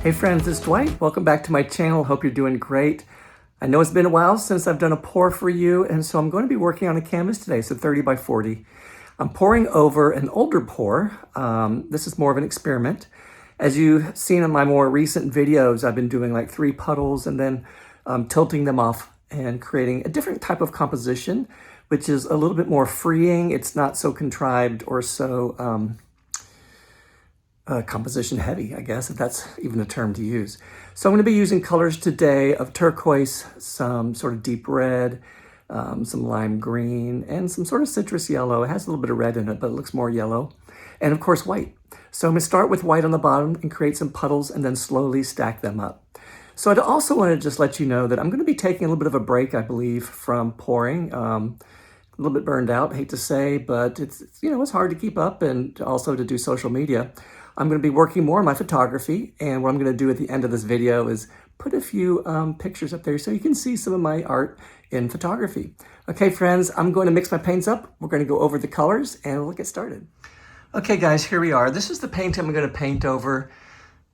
Hey friends, it's Dwight. Welcome back to my channel. Hope you're doing great. I know it's been a while since I've done a pour for you, and so I'm going to be working on a canvas today, so 30 by 40. I'm pouring over an older pour. This is more of an experiment. As you've seen in my more recent videos, I've been doing like 3 puddles and then tilting them off and creating a different type of composition, which is a little bit more freeing. It's not so contrived or so composition heavy, I guess, if that's even a term to use. So I'm going to be using colors today of turquoise, some sort of deep red, some lime green, and some sort of citrus yellow. It has a little bit of red in it, but it looks more yellow. And of course, white. So I'm going to start with white on the bottom and create some puddles and then slowly stack them up. So I also want to just let you know that I'm going to be taking a little bit of a break, I believe, from pouring. A little bit burned out, I hate to say, but it's hard to keep up and also to do social media. I'm going to be working more on my photography, and what I'm going to do at the end of this video is put a few pictures up there so you can see some of my art in photography. Okay, friends, I'm going to mix my paints up. We're going to go over the colors, and we'll get started. Okay, guys, here we are. This is the paint I'm going to paint over.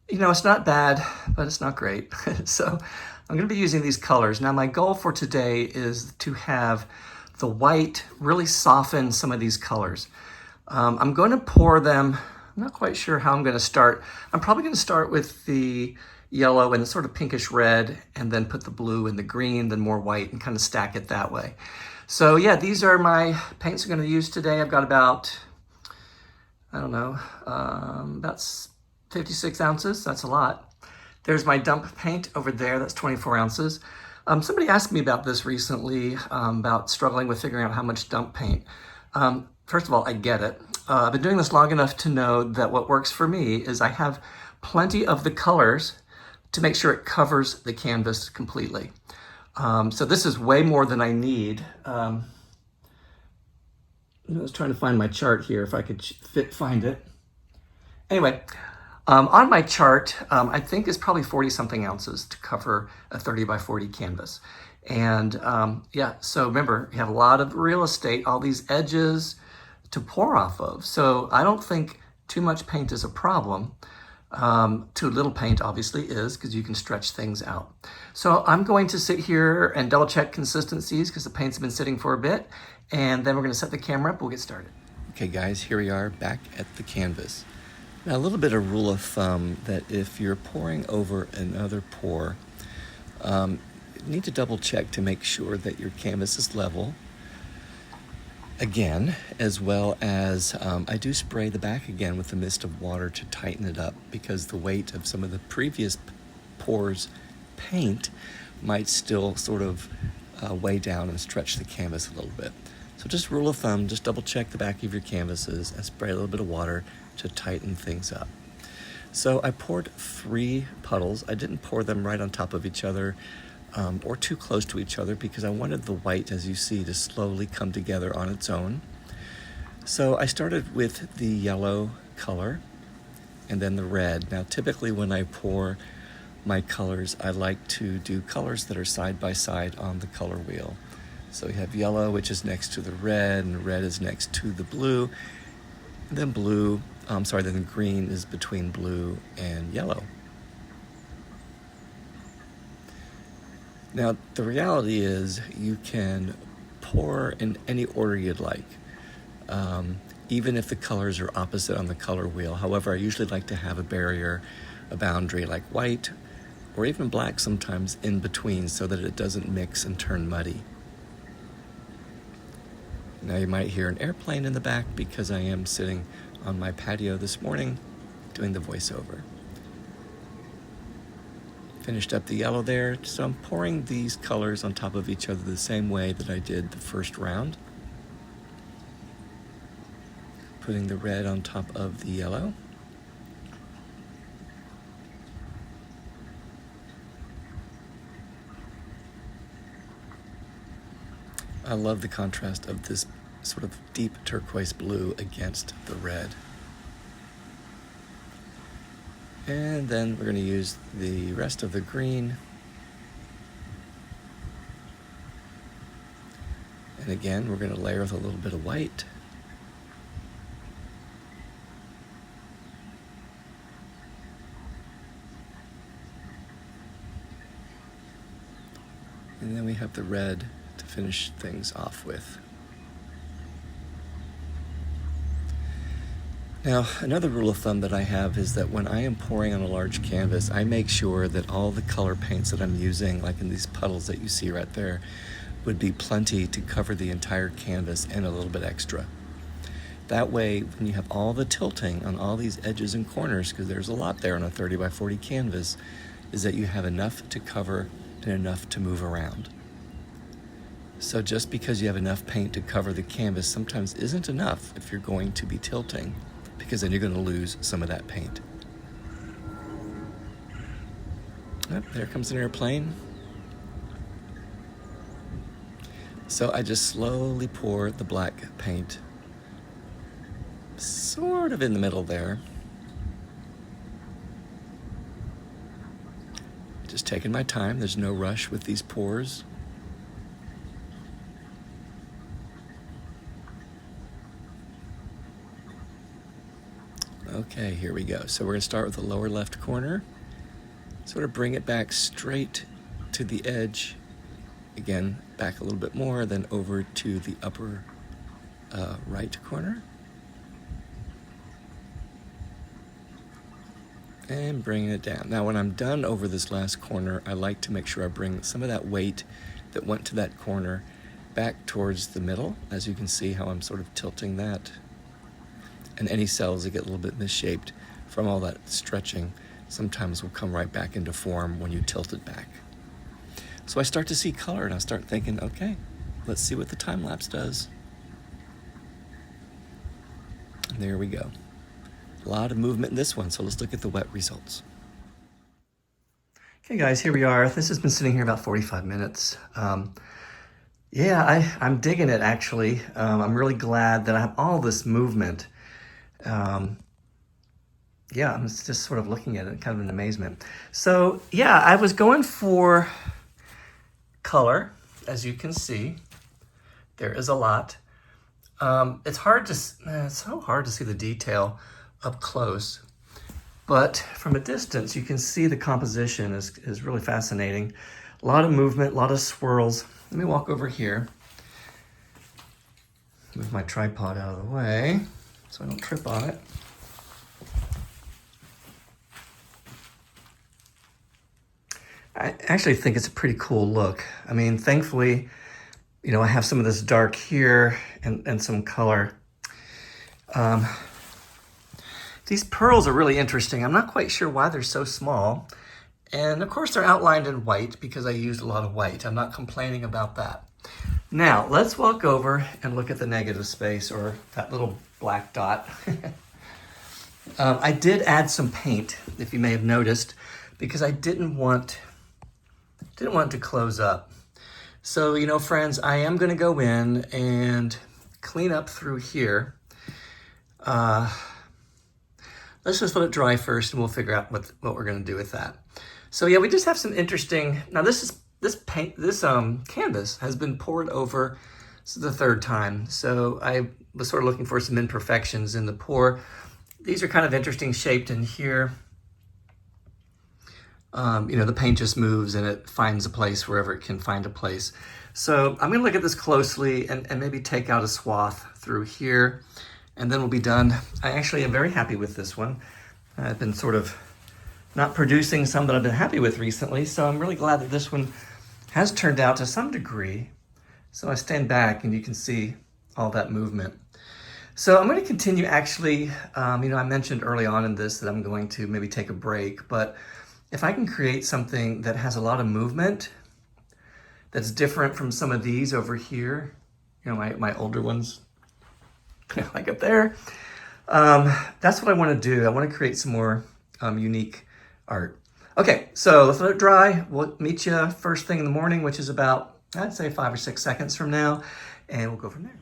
It's not bad, but it's not great. So I'm going to be using these colors. Now, my goal for today is to have the white really soften some of these colors. I'm going to pour them. I'm not quite sure how I'm going to start. I'm probably going to start with the yellow and sort of pinkish red, and then put the blue and the green, then more white, and kind of stack it that way. So yeah, these are my paints I'm going to use today. I've got about, about 56 ounces. That's a lot. There's my dump paint over there. That's 24 ounces. Somebody asked me about this recently, about struggling with figuring out how much dump paint. First of all, I get it. I've been doing this long enough to know that what works for me is I have plenty of the colors to make sure it covers the canvas completely. So this is way more than I need. I was trying to find my chart here, if I could find it. Anyway, on my chart, I think it's probably 40 something ounces to cover a 30 by 40 canvas. And yeah, so remember, you have a lot of real estate, all these edges to pour off of. So I don't think too much paint is a problem. Too little paint obviously is, because you can stretch things out. So I'm going to sit here and double check consistencies because the paint's been sitting for a bit, and then we're going to set the camera up. We'll get started. Okay guys, here we are back at the canvas. Now a little bit of rule of thumb that if you're pouring over another pour, you need to double check to make sure that your canvas is level. Again, as well as I do spray the back again with a mist of water to tighten it up, because the weight of some of the previous pours paint might still sort of weigh down and stretch the canvas a little bit. So just rule of thumb, just double check the back of your canvases and spray a little bit of water to tighten things up. So I poured 3 puddles. I didn't pour them right on top of each other or too close to each other, because I wanted the white, as you see, to slowly come together on its own. So I started with the yellow color and then the red. Now typically when I pour my colors, I like to do colors that are side by side on the color wheel. So we have yellow, which is next to the red, and red is next to the blue, and then then green is between blue and yellow. Now, the reality is you can pour in any order you'd like, even if the colors are opposite on the color wheel. However, I usually like to have a barrier, a boundary like white or even black sometimes in between, so that it doesn't mix and turn muddy. Now you might hear an airplane in the back because I am sitting on my patio this morning doing the voiceover. Finished up the yellow there, so I'm pouring these colors on top of each other the same way that I did the first round. Putting the red on top of the yellow. I love the contrast of this sort of deep turquoise blue against the red. And then we're going to use the rest of the green. And again, we're going to layer with a little bit of white. And then we have the red to finish things off with. Now, another rule of thumb that I have is that when I am pouring on a large canvas, I make sure that all the color paints that I'm using, like in these puddles that you see right there, would be plenty to cover the entire canvas and a little bit extra. That way, when you have all the tilting on all these edges and corners, because there's a lot there on a 30 by 40 canvas, is that you have enough to cover and enough to move around. So just because you have enough paint to cover the canvas sometimes isn't enough if you're going to be tilting, because then you're going to lose some of that paint. Oh, there comes an airplane. So I just slowly pour the black paint sort of in the middle there. Just taking my time, there's no rush with these pours. Okay, here we go. So we're gonna start with the lower left corner. Sort of bring it back straight to the edge. Again, back a little bit more, then over to the upper right corner. And bringing it down. Now when I'm done over this last corner, I like to make sure I bring some of that weight that went to that corner back towards the middle. As you can see how I'm sort of tilting that. And any cells that get a little bit misshaped from all that stretching sometimes will come right back into form when you tilt it back. So I start to see color and I start thinking, okay, let's see what the time lapse does. And there we go. A lot of movement in this one, so let's look at the wet results. Okay guys, here we are. This has been sitting here about 45 minutes. Yeah, I'm digging it actually. I'm really glad that I have all this movement. Yeah, I'm just sort of looking at it, kind of in amazement. So yeah, I was going for color, as you can see. There is a lot. It's so hard to see the detail up close, but from a distance you can see the composition is really fascinating. A lot of movement, a lot of swirls. Let me walk over here, move my tripod out of the way so I don't trip on it. I actually think it's a pretty cool look. I mean, thankfully, you know, I have some of this dark here and some color. These pearls are really interesting. I'm not quite sure why they're so small. And of course they're outlined in white because I used a lot of white. I'm not complaining about that. Now, let's walk over and look at the negative space, or that little black dot. I did add some paint, if you may have noticed, because I didn't want it to close up. So, you know, friends, I am gonna go in and clean up through here. Let's just let it dry first and we'll figure out what we're gonna do with that. So yeah, we just have some interesting, now this canvas has been poured over, this is the third time. So I was sort of looking for some imperfections in the pour. These are kind of interesting shaped in here. You know, the paint just moves and it finds a place wherever it can find a place. So I'm gonna look at this closely and maybe take out a swath through here, and then we'll be done. I actually am very happy with this one. I've been sort of not producing some that I've been happy with recently, so I'm really glad that this one has turned out to some degree. So I stand back and you can see all that movement. So I'm going to continue actually, you know, I mentioned early on in this that I'm going to maybe take a break, but if I can create something that has a lot of movement, that's different from some of these over here, you know, my older ones, like up there, that's what I want to do. I want to create some more unique art. Okay, so let's let it dry. We'll meet you first thing in the morning, which is about, I'd say 5 or 6 seconds from now, and we'll go from there.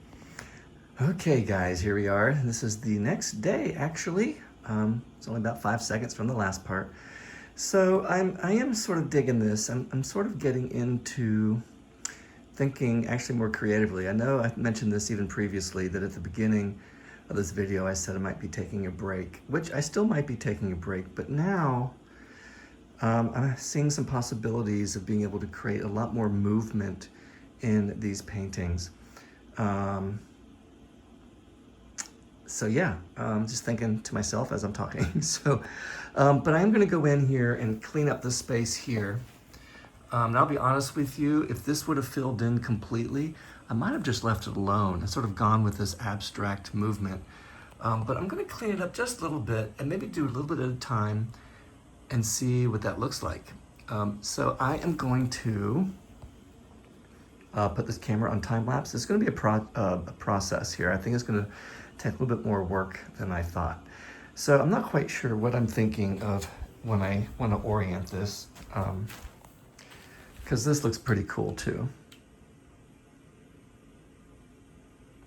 Okay guys, here we are. This is the next day actually. It's only about 5 seconds from the last part. So I am sort of digging this. I'm sort of getting into thinking actually more creatively. I know I've mentioned this even previously, that at the beginning of this video I said I might be taking a break, which I still might be taking a break, but now I'm seeing some possibilities of being able to create a lot more movement in these paintings. So yeah, just thinking to myself as I'm talking. So, but I'm gonna go in here and clean up the space here. And I'll be honest with you, if this would have filled in completely, I might have just left it alone and sort of gone with this abstract movement. But I'm gonna clean it up just a little bit and maybe do a little bit at a time and see what that looks like. So I am going to put this camera on time lapse. It's gonna be a process here. I think it's gonna take a little bit more work than I thought. So I'm not quite sure what I'm thinking of when I want to orient this, because this looks pretty cool too.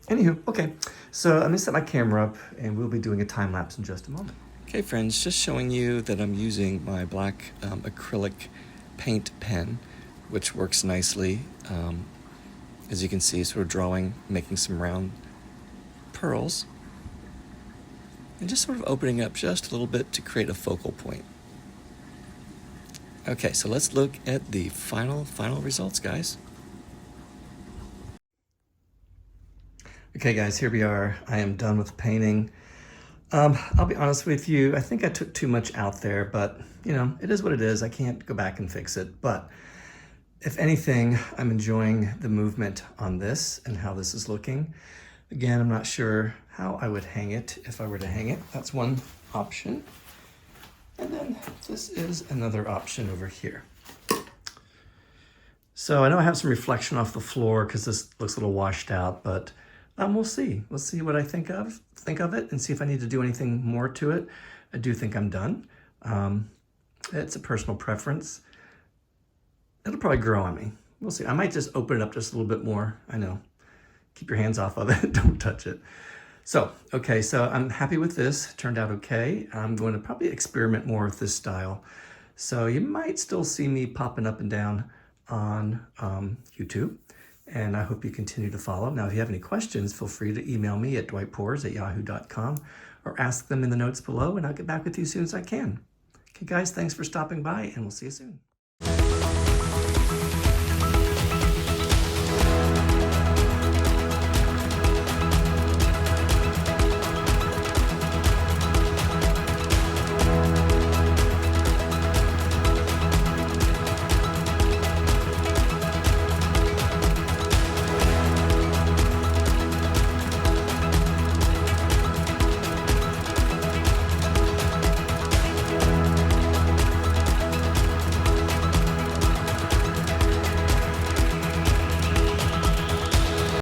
Anywho, okay, so I'm gonna set my camera up and we'll be doing a time lapse in just a moment. Okay friends, just showing you that I'm using my black acrylic paint pen, which works nicely. As you can see, sort of drawing, making some round pearls, and just sort of opening up just a little bit to create a focal point. Okay, so let's look at the final results, guys. Okay guys, here we are. I am done with the painting. I'll be honest with you, I think I took too much out there, but you know, it is what it is. I can't go back and fix it, but if anything, I'm enjoying the movement on this and how this is looking. Again, I'm not sure how I would hang it if I were to hang it. That's one option. And then this is another option over here. So I know I have some reflection off the floor because this looks a little washed out, but we'll see. We'll see what I think of it and see if I need to do anything more to it. I do think I'm done. It's a personal preference. It'll probably grow on me. We'll see. I might just open it up just a little bit more. I know. Keep your hands off of it. Don't touch it. So, okay, so I'm happy with this. It turned out okay. I'm going to probably experiment more with this style. So you might still see me popping up and down on YouTube. And I hope you continue to follow. Now, if you have any questions, feel free to email me at dwightpours@yahoo.com or ask them in the notes below, and I'll get back with you as soon as I can. Okay, guys, thanks for stopping by, and we'll see you soon.